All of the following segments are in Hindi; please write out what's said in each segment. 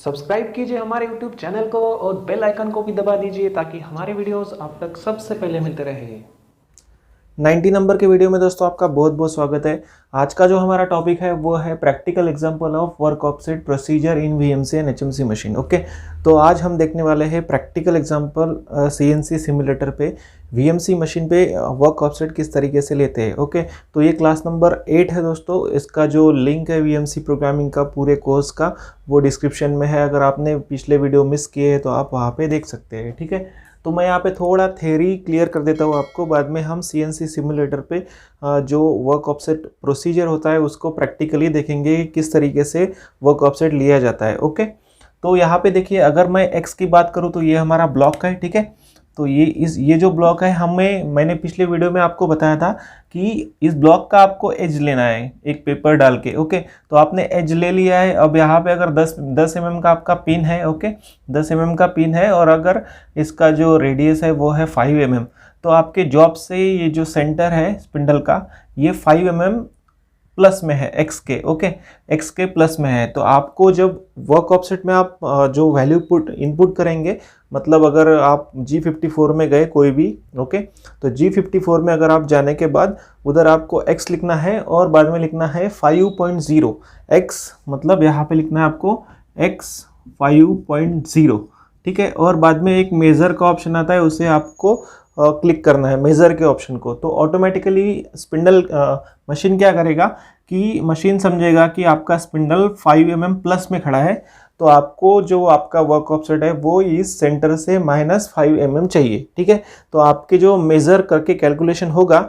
सब्सक्राइब कीजिए हमारे YouTube चैनल को और बेल आइकन को भी दबा दीजिए ताकि हमारे वीडियोस आप तक सबसे पहले मिलते रहे। 90 नंबर के वीडियो में दोस्तों आपका बहुत बहुत स्वागत है। आज का जो हमारा टॉपिक है वो है practical example of work offset procedure in VMC and HMC machine. Okay, तो आज हम देखने वाले हैं प्रैक्टिकल एग्जांपल सीएनसी सिमुलेटर पे वीएमसी मशीन पे वर्क ऑफसेट किस तरीके से लेते हैं। ओके, तो ये क्लास नंबर 8 है दोस्तों। इसका जो लिंक है वीएमसी प्रोग्रामिंग का पूरे कोर्स का वो डिस्क्रिप्शन में है। अगर आपने पिछले वीडियो मिस किए हैं तो आप वहाँ पे देख सकते हैं। ठीक है, तो मैं यहाँ पे थोड़ा थ्योरी क्लियर कर देता हूँ आपको, बाद में हम सीएनसी सिमुलेटर पे जो वर्क ऑफसेट प्रोसीजर होता है उसको प्रैक्टिकली देखेंगे कि किस तरीके से वर्क ऑफसेट लिया जाता है। ओके, तो यहाँ पे देखिए, अगर मैं एक्स की बात करूँ तो ये हमारा ब्लॉक है। ठीक है, तो ये जो ब्लॉक है मैंने पिछले वीडियो में आपको बताया था कि इस ब्लॉक का आपको एज लेना है एक पेपर डाल के। ओके, तो आपने एज ले लिया है। अब यहाँ पे अगर 10 mm का आपका पिन है, ओके 10 mm का पिन है, और अगर इसका जो रेडियस है वो है 5 mm, तो आपके जॉब से ये जो सेंटर है स्पिंडल का ये 5 mm प्लस में है, एक्स के। ओके, एक्स के प्लस में है। तो आपको जब वर्क ऑफसेट में आप जो वैल्यू इनपुट करेंगे, मतलब अगर आप G54 में गए कोई भी, ओके, तो G54 में अगर आप जाने के बाद उधर आपको x लिखना है और बाद में लिखना है 5.0 x, मतलब यहाँ पे लिखना है आपको x 5.0। ठीक है, और बाद में एक मेज़र का ऑप्शन आता है, उसे आपको क्लिक करना है मेज़र के ऑप्शन को। तो ऑटोमेटिकली स्पिंडल मशीन क्या करेगा कि मशीन समझेगा कि आपका स्पिंडल 5 mm प्लस में खड़ा है, तो आपको जो आपका वर्क ऑफसेट है वो इस सेंटर से -5 mm चाहिए। ठीक है, तो आपके जो मेज़र करके कैलकुलेशन होगा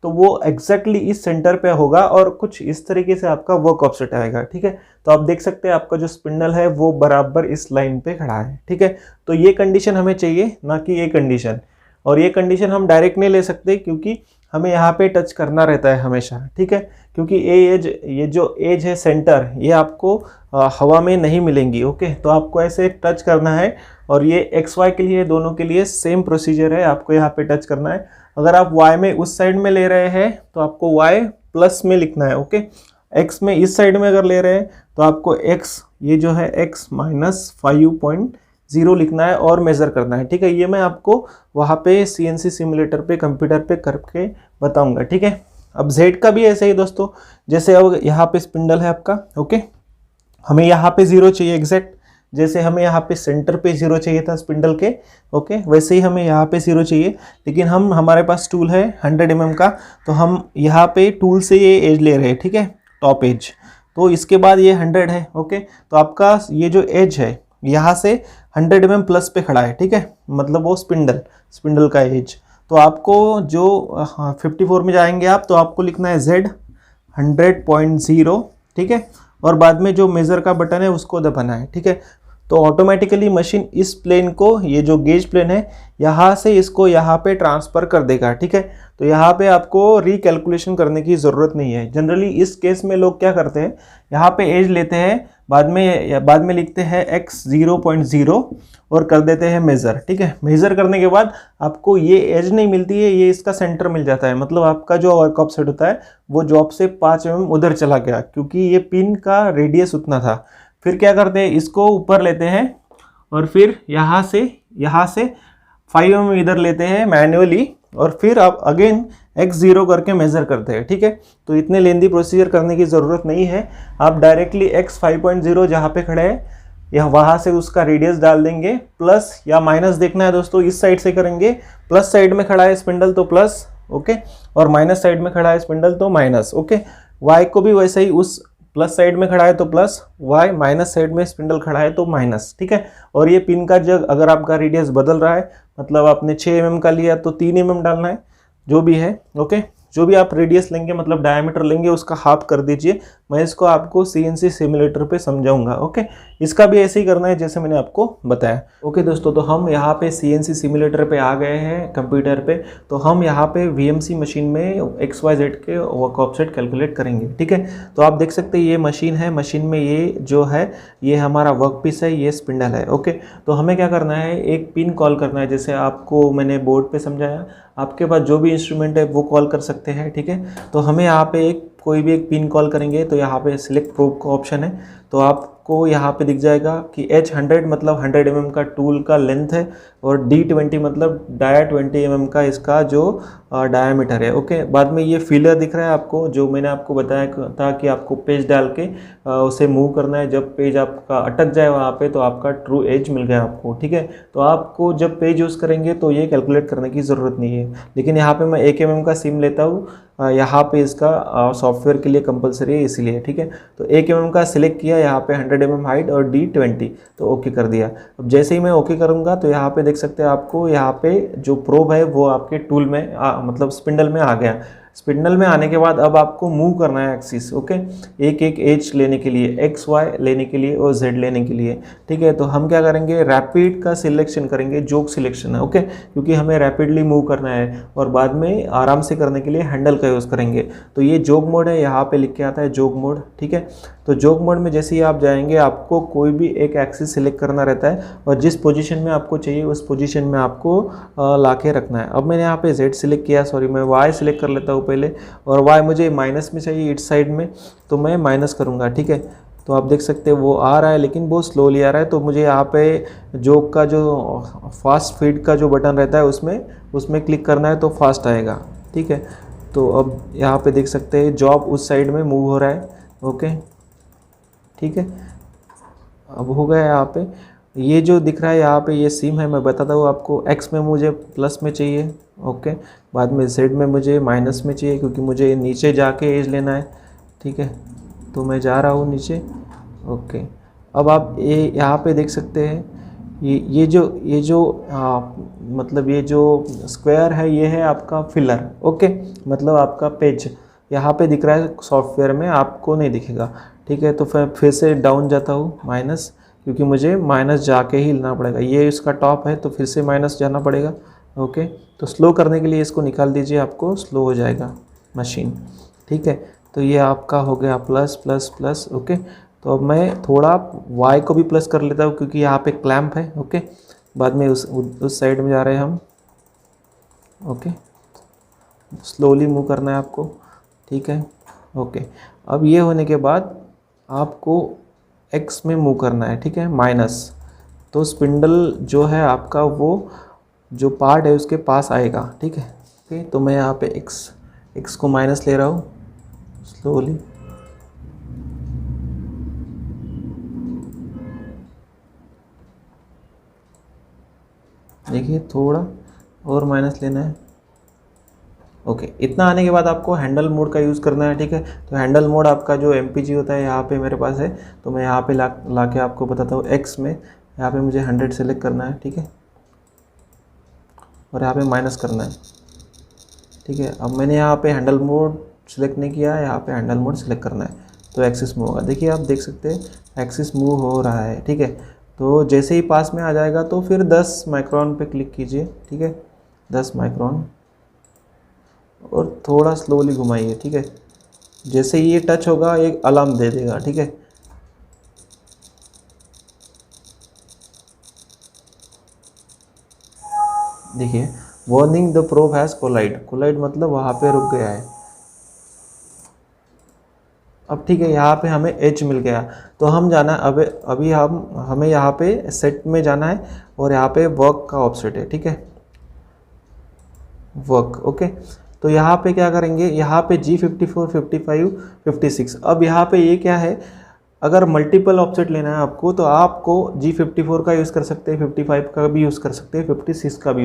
तो वो एग्जैक्टली इस सेंटर पे होगा और कुछ इस तरीके से आपका वर्क ऑफसेट आएगा। ठीक है, तो आप देख सकते हैं आपका जो स्पिंडल है वो बराबर इस लाइन पे खड़ा है। ठीक है, तो ये कंडीशन हमें चाहिए, ना कि ये कंडीशन। और ये कंडीशन हम डायरेक्ट नहीं ले सकते क्योंकि हमें यहाँ पे टच करना रहता है हमेशा। ठीक है, क्योंकि ये जो एज है सेंटर, ये आपको हवा में नहीं मिलेंगी। ओके, तो आपको ऐसे टच करना है, और ये एक्स वाई के लिए दोनों के लिए सेम प्रोसीजर है, आपको यहाँ पे टच करना है। अगर आप वाई में उस साइड में ले रहे हैं तो आपको वाई प्लस में लिखना है। ओके, एक्स में इस साइड में अगर ले रहे हैं तो आपको एक्स ये जो है एक्स -5.0 लिखना है और मेज़र करना है। ठीक है, ये मैं आपको वहाँ पे सीएनसी सिमुलेटर पे कंप्यूटर पे करके बताऊंगा। ठीक है, अब जेड का भी ऐसे ही दोस्तों, जैसे अब यहाँ पे स्पिंडल है आपका। ओके, हमें यहाँ पे 0 चाहिए एग्जैक्ट, जैसे हमें यहाँ पे सेंटर पे 0 चाहिए था स्पिंडल के। ओके, वैसे ही हमें यहाँ पे 0 चाहिए, लेकिन हमारे पास टूल है 100 mm का, तो हम यहाँ पे टूल से ये एज ले रहे हैं। ठीक है, टॉप एज, तो इसके बाद ये 100 है। ओके, तो आपका ये जो एज है यहाँ से 100 mm प्लस पे खड़ा है। ठीक है, मतलब वो स्पिंडल का एज। तो आपको जो 54 में जाएंगे आप, तो आपको लिखना है Z 100.0। ठीक है, और बाद में जो मेज़र का बटन है उसको दबाना है। ठीक है, तो ऑटोमेटिकली मशीन इस प्लेन को, ये जो गेज प्लेन है, यहाँ से इसको यहाँ पे ट्रांसफ़र कर देगा। ठीक है, तो यहाँ पे आपको रिकैलकुलेशन करने की ज़रूरत नहीं है। जनरली इस केस में लोग क्या करते हैं, यहाँ पे एज लेते हैं, बाद में लिखते हैं x 0.0 और कर देते हैं मेज़र। ठीक है, मेज़र करने के बाद आपको ये एज नहीं मिलती है, ये इसका सेंटर मिल जाता है, मतलब आपका जो वर्क ऑफसेट होता है वो जॉब से 5 mm उधर चला गया, क्योंकि ये पिन का रेडियस उतना था। फिर क्या करते हैं, इसको ऊपर लेते हैं और फिर यहाँ से 5 mm इधर लेते हैं मैन्युअली, और फिर आप अगेन x 0 करके मेज़र करते हैं। ठीक है, तो इतने लेंदी प्रोसीजर करने की ज़रूरत नहीं है। आप डायरेक्टली x 5.0 जहाँ पे खड़े हैं या वहाँ से उसका रेडियस डाल देंगे, प्लस या माइनस देखना है दोस्तों, इस साइड से करेंगे। प्लस साइड में खड़ा है स्पिंडल तो प्लस, ओके, और माइनस साइड में खड़ा है स्पिंडल तो माइनस। ओके, y को भी वैसे ही, उस प्लस साइड में खड़ा है तो प्लस, y माइनस साइड में स्पिंडल खड़ा है तो माइनस। ठीक है, और ये पिन का जग अगर आपका रेडियस बदल रहा है, मतलब आपने 6 mm का लिया तो 3 mm डालना है, जो भी है। ओके, जो भी आप रेडियस लेंगे, मतलब डायमीटर लेंगे, उसका हाफ कर दीजिए। मैं इसको आपको सीएनसी सिमुलेटर पे समझाऊंगा। ओके, इसका भी ऐसे ही करना है जैसे मैंने आपको बताया। ओके दोस्तों, तो हम यहाँ पे सीएनसी सिमुलेटर पे आ गए हैं कंप्यूटर पे। तो हम यहाँ पे वीएमसी मशीन में XYZ के वर्क ऑफसेट कैलकुलेट करेंगे। ठीक है, तो आप देख सकते हैं ये मशीन है, मशीन में ये जो है ये हमारा वर्क पीस है, ये स्पिंडल है। ओके, तो हमें क्या करना है, एक पिन कॉल करना है, जैसे आपको मैंने बोर्ड पे समझाया। आपके पास जो भी इंस्ट्रूमेंट है वो कॉल कर सकते हैं। ठीक है, तो हमें यहाँ पे एक कोई भी एक पिन कॉल करेंगे तो यहाँ पे सिलेक्ट प्रोब का ऑप्शन है, तो आपको यहाँ पे दिख जाएगा कि H100 मतलब 100 mm का टूल का लेंथ है और D20 मतलब डाया 20 mm का इसका जो डायामीटर है। ओके, बाद में ये फीलर दिख रहा है आपको, जो मैंने आपको बताया था कि आपको पेज डाल के उसे मूव करना है। जब पेज आपका अटक जाए वहाँ पे तो आपका ट्रू एज मिल गया आपको, ठीक है। तो आपको जब पेज यूज़ करेंगे तो ये कैलकुलेट करने की ज़रूरत नहीं है, लेकिन यहाँ पे मैं 1 mm का सिम लेता हूँ, यहाँ पे इसका सॉफ्टवेयर के लिए कंपलसरी है इसलिए, ठीक है। तो 1 mm का सिलेक्ट किया, यहाँ पे 100 mm हाइट और D20, तो ओके कर दिया। अब जैसे ही मैं ओके करूँगा तो यहाँ पे देख सकते हैं आपको, यहाँ पे जो प्रोब है वो आपके टूल में मतलब स्पिंडल में आ गया। स्पिंडल में आने के बाद अब आपको मूव करना है एक्सिस, ओके, एक एक एज लेने के लिए, एक्स वाई लेने के लिए और जेड लेने के लिए, ठीक है। तो हम क्या करेंगे, रैपिड का सिलेक्शन करेंगे, जोग सिलेक्शन है, ओके, क्योंकि हमें रैपिडली मूव करना है और बाद में आराम से करने के लिए हैंडल का यूज़ करेंगे। तो ये जोग मोड है, यहाँ पे लिख के आता है जोग मोड, ठीक है। तो जोग मोड में जैसे ही आप जाएंगे आपको कोई भी एक एक्सिस सिलेक्ट करना रहता है और जिस पोजीशन में आपको चाहिए उस पोजीशन में आपको ला के रखना है। अब मैंने यहाँ पे Z सिलेक्ट किया, सॉरी मैं Y सिलेक्ट कर लेता हूँ पहले, और Y मुझे माइनस में चाहिए इस साइड में, तो मैं माइनस करूँगा, ठीक है। तो आप देख सकते हैं वो आ रहा है लेकिन बहुत स्लोली आ रहा है, तो मुझे यहाँ पे जोग का जो फास्ट फीड का जो बटन रहता है उसमें क्लिक करना है तो फास्ट आएगा, ठीक है। तो अब यहाँ पे देख सकते हैं जॉब उस साइड में मूव हो रहा है, ओके, ठीक है। अब हो गया यहाँ पे, ये जो दिख रहा है यहाँ पे ये सिम है, मैं बताता हूँ आपको। एक्स में मुझे प्लस में चाहिए, ओके, बाद में जेड में मुझे माइनस में चाहिए क्योंकि मुझे नीचे जाके एज लेना है, ठीक है। तो मैं जा रहा हूँ नीचे, ओके। अब आप ये यहाँ पे देख सकते हैं ये जो मतलब ये जो स्क्वायर है ये है आपका फिलर, ओके, मतलब आपका पेज यहाँ पे दिख रहा है, सॉफ्टवेयर में आपको नहीं दिखेगा, ठीक है। तो फिर से डाउन जाता हूँ माइनस, क्योंकि मुझे माइनस जाके ही लेना पड़ेगा। ये इसका टॉप है तो फिर से माइनस जाना पड़ेगा, ओके। तो स्लो करने के लिए इसको निकाल दीजिए, आपको स्लो हो जाएगा मशीन, ठीक है। तो ये आपका हो गया प्लस प्लस प्लस, ओके। तो अब मैं थोड़ा वाई को भी प्लस कर लेता हूँ क्योंकि यहाँ पे क्लैंप है, ओके। बाद में उस साइड में जा रहे हैं हम, ओके। स्लोली मूव करना है आपको, ठीक है, ओके। अब ये होने के बाद आपको एक्स में मूव करना है, ठीक है, माइनस। तो स्पिंडल जो है आपका वो जो पार्ट है उसके पास आएगा, ठीक है, ओके। तो मैं यहाँ पे एक्स को माइनस ले रहा हूँ स्लोली, देखिए थोड़ा और माइनस लेना है, ओके। इतना आने के बाद आपको हैंडल मोड का यूज़ करना है, ठीक है। तो हैंडल मोड आपका जो MPG होता है यहाँ पे मेरे पास है, तो मैं यहाँ पे ला के आपको बताता हूँ। एक्स में यहाँ पे मुझे 100 सेलेक्ट करना है, ठीक है, और यहाँ पे माइनस करना है, ठीक है। अब मैंने यहाँ पे हैंडल मोड सेलेक्ट नहीं किया है, यहाँ पे हैंडल मोड सेलेक्ट करना है तो एक्सिस मूव होगा। देखिए आप देख सकते हैं एक्सिस मूव हो रहा है, ठीक है। तो जैसे ही पास में आ जाएगा तो फिर 10 माइक्रोन पे क्लिक कीजिए, ठीक है, 10 माइक्रोन, और थोड़ा स्लोली घुमाइए, ठीक है। जैसे ही ये टच होगा एक अलार्म दे देगा, ठीक है। देखिए warning the probe has collide मतलब वहाँ पे रुक गया है। अब ठीक है, यहाँ पे हमें एच मिल गया, तो हम जाना अभी हमें यहाँ पे सेट में जाना है और यहाँ पे वर्क का ऑफसेट है, ठीक है, वर्क, ओके। तो यहाँ पे क्या करेंगे, यहाँ पे G54, 55, 56। अब यहाँ पे ये क्या है, अगर मल्टीपल ऑफसेट लेना है आपको तो आपको G54 का यूज़ कर सकते हैं, 55 का भी यूज़ कर सकते हैं, 56 का भी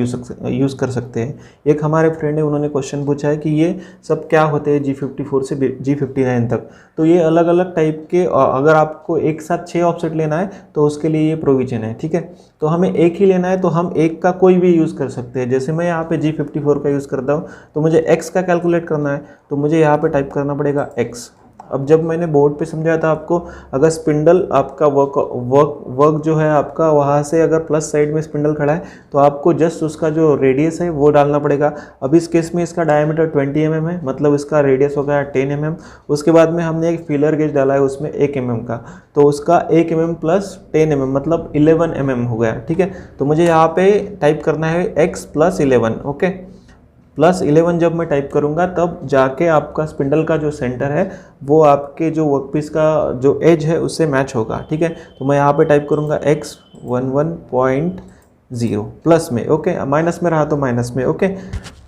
यूज़ कर सकते हैं। एक हमारे फ्रेंड है, उन्होंने क्वेश्चन पूछा है कि ये सब क्या होते हैं G54 से G59 तक। तो ये अलग अलग टाइप के, अगर आपको एक साथ 6 ऑफसेट लेना है तो उसके लिए ये प्रोविजन है, ठीक है। तो हमें एक ही लेना है तो हम एक का कोई भी यूज़ कर सकते हैं। जैसे मैं यहाँ पे G54 का यूज़ करता हूँ तो मुझे x का कैलकुलेट करना है, तो मुझे यहाँ पे टाइप करना पड़ेगा x। अब जब मैंने बोर्ड पे समझाया था आपको, अगर स्पिंडल आपका वर्क जो है आपका वहाँ से अगर प्लस साइड में स्पिंडल खड़ा है तो आपको जस्ट उसका जो रेडियस है वो डालना पड़ेगा। अब इस केस में इसका डायमीटर 20 mm है, मतलब इसका रेडियस हो गया 10 mm। उसके बाद में हमने एक फीलर गेज डाला है उसमें 1 mm का, तो उसका 1 mm प्लस 10 mm मतलब 11 mm हो गया, ठीक है। तो मुझे यहाँ पे टाइप करना है x + 11, ओके। +11 जब मैं टाइप करूँगा तब जाके आपका स्पिंडल का जो सेंटर है वो आपके जो वर्कपीस का जो एज है उससे मैच होगा, ठीक है। तो मैं यहाँ पे टाइप करूँगा x11.0 प्लस में, ओके, माइनस में रहा तो माइनस में, ओके,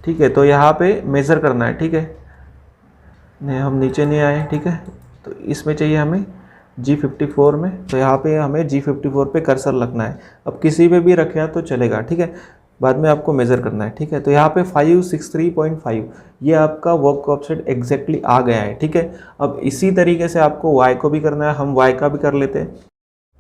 ठीक है। तो यहाँ पे मेज़र करना है, ठीक है, नहीं हम नीचे नहीं आए, ठीक है। तो इसमें चाहिए हमें G54 में, तो यहाँ पे हमें G54 पे कर्सर रखना है। अब किसी पे भी रखे तो चलेगा, ठीक है, बाद में आपको मेज़र करना है, ठीक है। तो यहाँ पे 563.5 ये आपका वर्क ऑफसेट एग्जैक्टली आ गया है, ठीक है। अब इसी तरीके से आपको y को भी करना है, हम y का भी कर लेते हैं।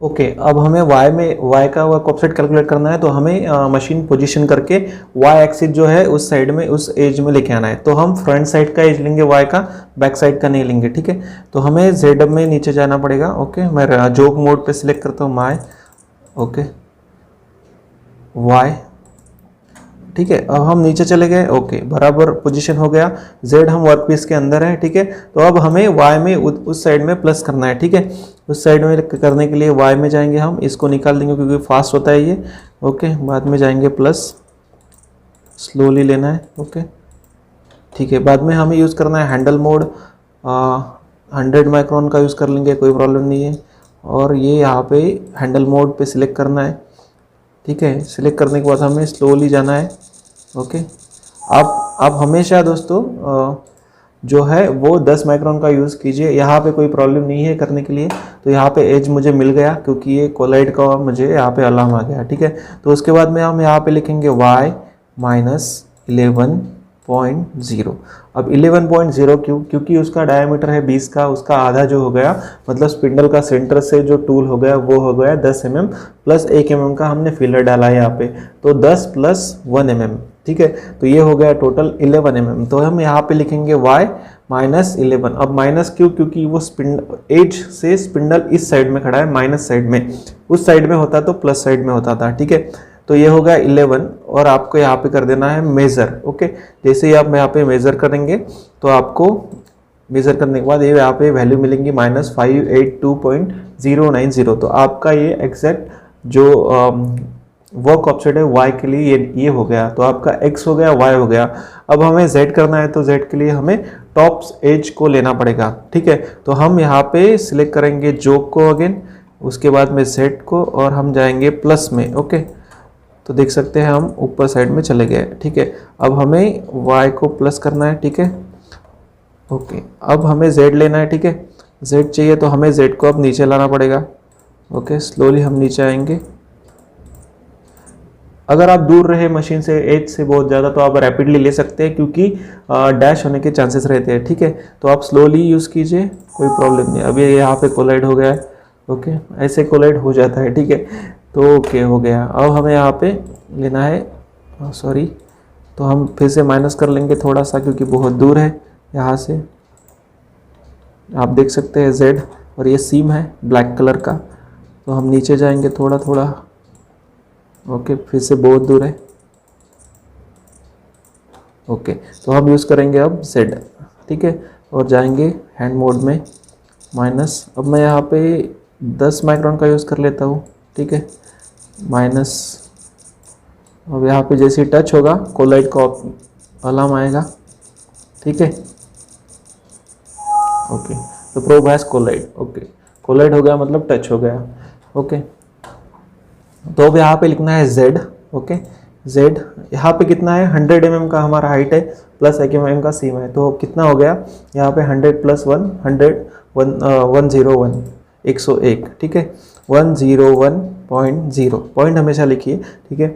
ओके, अब हमें y का वर्क ऑफसेट कैलकुलेट करना है, तो हमें मशीन पोजीशन करके y एक्सिस जो है उस साइड में, उस एज में लेके आना है। तो हम फ्रंट साइड का एज लेंगे y का, बैक साइड का नहीं लेंगे, ठीक है। तो हमें z में नीचे जाना पड़ेगा। ओके, मैं जोक मोड पे सिलेक्ट करता हूँ माय, ओके, y, ठीक है। अब हम नीचे चले गए, ओके, बराबर पोजीशन हो गया। z हम वर्कपीस के अंदर है, ठीक है। तो अब हमें y में उस साइड में प्लस करना है, ठीक है। उस साइड में करने के लिए y में जाएंगे, हम इसको निकाल देंगे क्योंकि फास्ट होता है ये, ओके। बाद में जाएंगे प्लस, स्लोली लेना है, ओके, ठीक है। बाद में हमें यूज़ करना है हैंडल मोड, 100 माइक्रोन का यूज़ कर लेंगे, कोई प्रॉब्लम नहीं है। और ये यहाँ पे हैंडल मोड पे सिलेक्ट करना है, ठीक है। सिलेक्ट करने के बाद हमें स्लोली जाना है, ओके। आप हमेशा दोस्तों जो है वो 10 माइक्रोन का यूज़ कीजिए, यहाँ पे कोई प्रॉब्लम नहीं है करने के लिए। तो यहाँ पे एज मुझे मिल गया क्योंकि ये कोलाइड का मुझे यहाँ पे अलार्म आ गया, ठीक है। तो उसके बाद में हम यहाँ पे लिखेंगे y -11.0। अब 11.0 क्यों? क्योंकि उसका डायमीटर है 20 का, उसका आधा जो हो गया, मतलब स्पिंडल का सेंटर से जो टूल हो गया वो हो गया 10 mm प्लस 1 mm का हमने फिलर डाला है यहाँ पे, तो 10 + 1 mm, ठीक है। तो ये हो गया टोटल 11 mm। तो हम यहाँ पे लिखेंगे y -11। अब माइनस क्यों? क्योंकि वो एज से स्पिंडल इस साइड में खड़ा है, माइनस साइड में, उस साइड में होता तो प्लस साइड में होता था, ठीक है। तो ये हो गया 11 और आपको यहाँ पे कर देना है मेज़र, ओके। जैसे ही आप यहाँ पे मेज़र करेंगे तो आपको मेज़र करने के बाद ये यहाँ पे वैल्यू मिलेंगी -582.090। तो आपका ये एग्जैक्ट जो वर्क ऑफसेट है y के लिए ये हो गया। तो आपका x हो गया, y हो गया। अब हमें z करना है, तो z के लिए हमें टॉप एज को लेना पड़ेगा, ठीक है। तो हम यहाँ पे सिलेक्ट करेंगे जोक को अगेन, उसके बाद में z को, और हम जाएंगे प्लस में, ओके। तो देख सकते हैं हम ऊपर साइड में चले गए, ठीक है। अब हमें y को प्लस करना है, ठीक है, ओके। अब हमें z लेना है, ठीक है। z चाहिए तो हमें z को अब नीचे लाना पड़ेगा, ओके। स्लोली हम नीचे आएंगे। अगर आप दूर रहे मशीन से, एज से बहुत ज़्यादा, तो आप रैपिडली ले सकते हैं क्योंकि डैश होने के चांसेस रहते हैं, ठीक है। तो आप स्लोली यूज़ कीजिए, कोई प्रॉब्लम नहीं। अभी यहाँ पे कोलाइड हो गया है, ओके, ऐसे कोलाइड हो जाता है, ठीक है। तो ओके हो गया। अब हमें यहाँ पे लेना है, सॉरी, तो हम फिर से माइनस कर लेंगे थोड़ा सा क्योंकि बहुत दूर है यहाँ से। आप देख सकते हैं Z, और ये सीम है ब्लैक कलर का, तो हम नीचे जाएंगे थोड़ा थोड़ा, ओके। फिर से बहुत दूर है, ओके। तो हम यूज़ करेंगे अब Z, ठीक है, और जाएंगे हैंड मोड में माइनस। अब मैं यहाँ पे 10 माइक्रोन का यूज़ कर लेता हूँ, ठीक है, माइनस। अब यहाँ पे जैसे टच होगा कोलाइड का अलार्म आएगा, ठीक है, ओके। तो probe has collide, okay, collide हो गया मतलब टच हो गया, ओके। तो अब यहाँ पे लिखना है Z, ओके। Z यहाँ पे कितना है, 100 mm का हमारा हाइट है, प्लस 1 mm का सीम है, तो कितना हो गया यहाँ पे 100 + 1 101 101, ठीक है। 101.0 पॉइंट हमेशा लिखिए, ठीक है,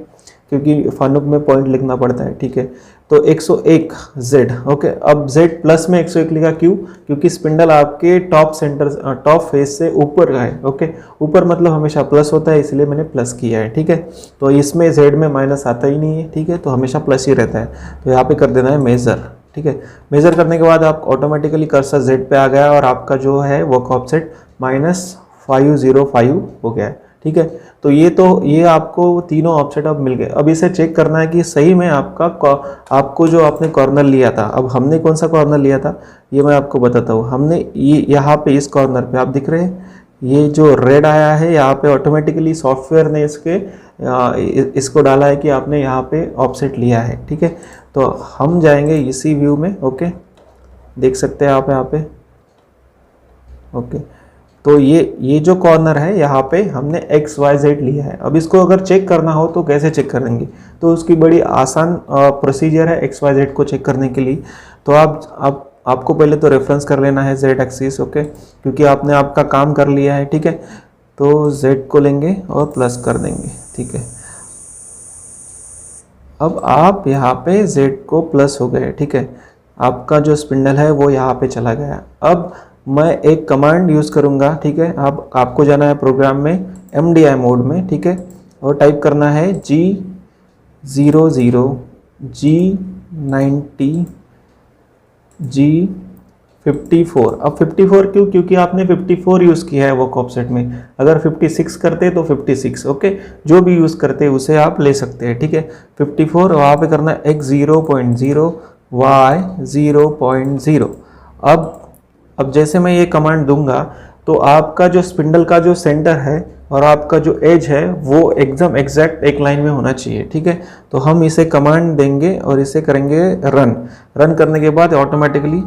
क्योंकि फानुक में पॉइंट लिखना पड़ता है, ठीक है। तो 101 Z, ओके। अब Z प्लस में 101 लिखा, क्यों? क्योंकि स्पिंडल आपके टॉप सेंटर, टॉप फेस से ऊपर का है, ओके। ऊपर मतलब हमेशा प्लस होता है, इसलिए मैंने प्लस किया है, ठीक है। तो इसमें Z में माइनस आता ही नहीं है, ठीक है, तो हमेशा प्लस ही रहता है। तो यहाँ पे कर देना है मेज़र, ठीक है। मेज़र करने के बाद आप ऑटोमेटिकली कर्सर Z पे आ गया और आपका जो है वर्क ऑफसेट -505 हो गया है, ठीक है। तो ये आपको तीनों ऑफसेट अब मिल गए। अब इसे चेक करना है कि सही में आपको जो आपने कॉर्नर लिया था, अब हमने कौन सा कॉर्नर लिया था ये मैं आपको बताता हूँ। हमने ये यहाँ पे इस कॉर्नर पे आप दिख रहे हैं, ये जो रेड आया है यहाँ पे ऑटोमेटिकली सॉफ्टवेयर ने इसको डाला है कि आपने यहाँ पे ऑफसेट लिया है, ठीक है। तो हम जाएंगे इसी व्यू में, ओके, देख सकते हैं आप यहाँ पे, ओके। तो ये जो कॉर्नर है यहाँ पे हमने XYZ लिया है। अब इसको अगर चेक करना हो तो कैसे चेक करेंगे, तो उसकी बड़ी आसान प्रोसीजर है XYZ को चेक करने के लिए। तो आपको पहले तो रेफरेंस कर लेना है Z एक्सिस, ओके, क्योंकि आपने आपका काम कर लिया है, ठीक है। तो Z को लेंगे और प्लस कर देंगे, ठीक है। अब आप यहाँ पे Z को प्लस हो गए, ठीक है, आपका जो स्पिंडल है वो यहाँ पे चला गया। अब मैं एक कमांड यूज़ करूँगा, ठीक है। आपको जाना है प्रोग्राम में MDI मोड में, ठीक है, और टाइप करना है G00 G90 G54। अब 54 क्यों? क्योंकि आपने 54 यूज़ किया है वर्क ऑफसेट में। अगर 56 करते तो 56, ओके, जो भी यूज़ करते उसे आप ले सकते हैं, ठीक है। 54 वहाँ पे करना है X0.0 Y0.0। अब जैसे मैं ये कमांड दूंगा तो आपका जो स्पिंडल का जो सेंटर है और आपका जो एज है वो एकदम एग्जैक्ट एक लाइन में होना चाहिए, ठीक है। तो हम इसे कमांड देंगे और इसे करेंगे रन करने के बाद ऑटोमेटिकली,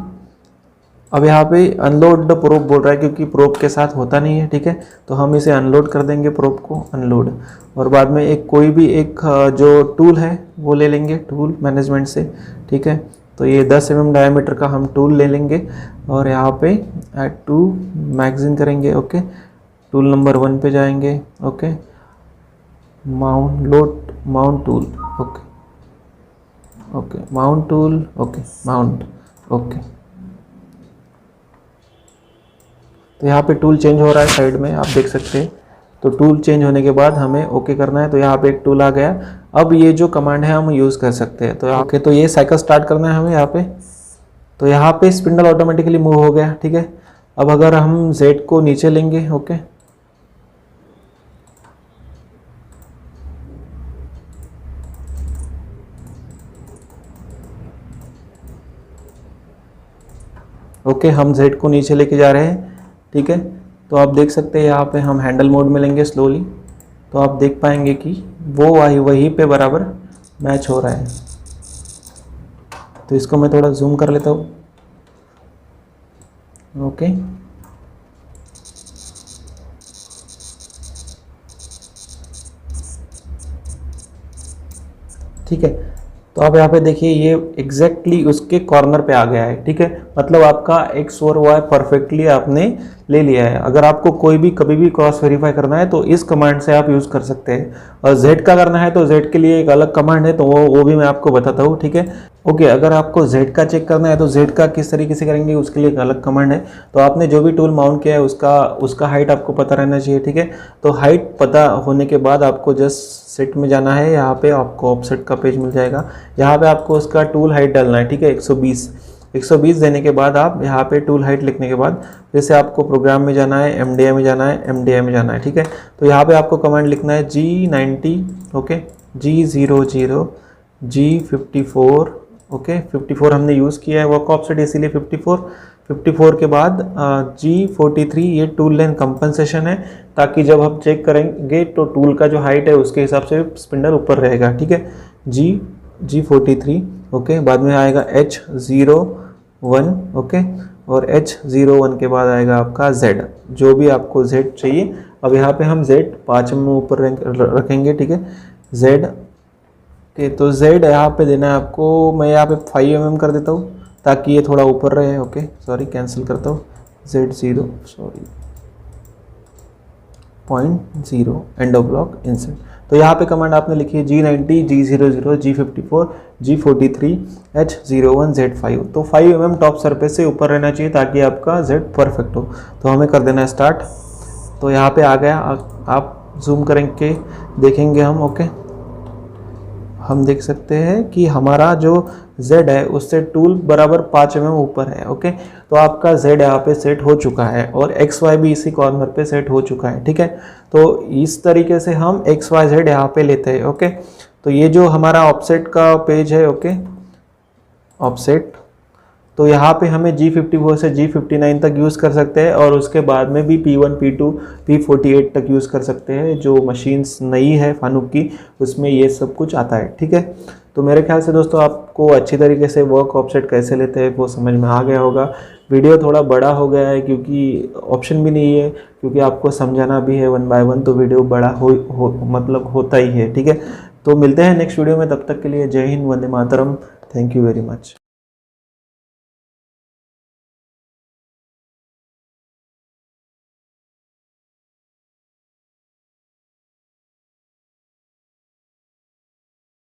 अब यहाँ पे अनलोड द प्रोब बोल रहा है क्योंकि प्रोब के साथ होता नहीं है, ठीक है। तो हम इसे अनलोड कर देंगे, प्रोब को अनलोड, और बाद में कोई भी एक जो टूल है वो ले लेंगे टूल मैनेजमेंट से, ठीक है। तो ये 10 mm डायमीटर का हम टूल ले लेंगे और यहाँ पे ऐड टू मैगजीन करेंगे, ओके। टूल नंबर 1 पे जाएंगे, okay, mount tool, okay, mount tool, okay, mount, okay. तो यहाँ पे टूल चेंज हो रहा है साइड में, आप देख सकते हैं। तो टूल चेंज होने के बाद हमें ओके करना है। तो यहाँ पे एक टूल आ गया। अब ये जो कमांड है हम यूज़ कर सकते हैं। तो ओके, तो ये साइकिल स्टार्ट करना है हमें यहाँ पे। तो यहाँ पे स्पिंडल ऑटोमेटिकली मूव हो गया, ठीक है। अब अगर हम Z को नीचे लेंगे, ओके, ओके, हम Z को नीचे लेके जा रहे हैं, ठीक है। तो आप देख सकते हैं यहाँ पे हम हैंडल मोड में लेंगे स्लोली, तो आप देख पाएंगे कि वो वहीं पे बराबर मैच हो रहा है। तो इसको मैं थोड़ा जूम कर लेता हूँ, ओके। ठीक है, तो आप यहाँ पे देखिए ये एग्जैक्टली उसके कॉर्नर पे आ गया है, ठीक है। मतलब आपका X और Y परफेक्टली आपने ले लिया है। अगर आपको कोई भी कभी भी क्रॉस वेरीफाई करना है तो इस कमांड से आप यूज़ कर सकते हैं। और Z का करना है तो Z के लिए एक अलग कमांड है, तो वो भी मैं आपको बताता हूँ, ठीक है। ओके, अगर आपको Z का चेक करना है तो Z का किस तरीके से करेंगे उसके लिए एक अलग कमांड है। तो आपने जो भी टूल माउंट किया है उसका हाइट आपको पता रहना चाहिए, ठीक है। तो हाइट पता होने के बाद आपको जस्ट सेट में जाना है। यहाँ पे आपको ऑफसेट का पेज मिल जाएगा। यहाँ पे आपको उसका टूल हाइट डालना है, ठीक है। 120 देने के बाद आप यहाँ पे टूल हाइट लिखने के बाद फिर से आपको प्रोग्राम में जाना है, MDI में जाना है, MDI में जाना है, ठीक है। तो यहाँ पे आपको कमांड लिखना है G90, okay, G00 G54, okay. 54 हमने यूज़ किया है वर्क ऑफसेट इसीलिए 54 के बाद G43, ये टूल लेंथ कंपनसेशन है, ताकि जब हम चेक करेंगे तो टूल का जो हाइट है उसके हिसाब से स्पिंडल ऊपर रहेगा, ठीक है। G43, okay. बाद में आएगा H01, ओके, और H01 के बाद आएगा आपका Z, जो भी आपको Z चाहिए। अब यहाँ पे हम Z 5 mm ऊपर रखेंगे, ठीक है। Z के तो Z यहाँ पे देना है आपको, मैं यहाँ पे 5 mm कर देता हूँ ताकि ये थोड़ा ऊपर रहे, ओके। सॉरी, कैंसिल करता हूँ, Z0, sorry 0.0 end of block insert. तो यहाँ पे कमांड आपने लिखी है G90 G00 G54 G43 H01 Z5। तो 5 mm टॉप सरफेस से ऊपर रहना चाहिए ताकि आपका Z परफेक्ट हो। तो हमें कर देना है स्टार्ट। तो यहाँ पे आ गया, आप जूम करेंगे देखेंगे हम, ओके। हम देख सकते हैं कि हमारा जो Z है उससे टूल बराबर 5 mm ऊपर है, ओके। तो आपका Z यहाँ पे सेट हो चुका है और XY भी इसी कॉर्नर पे सेट हो चुका है, ठीक है। तो इस तरीके से हम XYZ यहाँ पे लेते हैं, ओके। तो ये जो हमारा ऑफसेट का पेज है, ओके, ऑफसेट, तो यहाँ पे हमें G54 से G59 तक यूज़ कर सकते हैं और उसके बाद में भी P1 P2 P48 तक यूज़ कर सकते हैं। जो मशीन्स नई है फानुक की उसमें ये सब कुछ आता है, ठीक है। तो मेरे ख्याल से दोस्तों आपको अच्छी तरीके से वर्क ऑफसेट कैसे लेते हैं वो समझ में आ गया होगा। वीडियो थोड़ा बड़ा हो गया है क्योंकि ऑप्शन भी नहीं है, क्योंकि आपको समझाना भी है 1 बाय 1, तो वीडियो बड़ा मतलब होता ही है। ठीक है, तो मिलते हैं नेक्स्ट वीडियो में, तब तक के लिए जय Hind, Vande Mataram, thank you very much.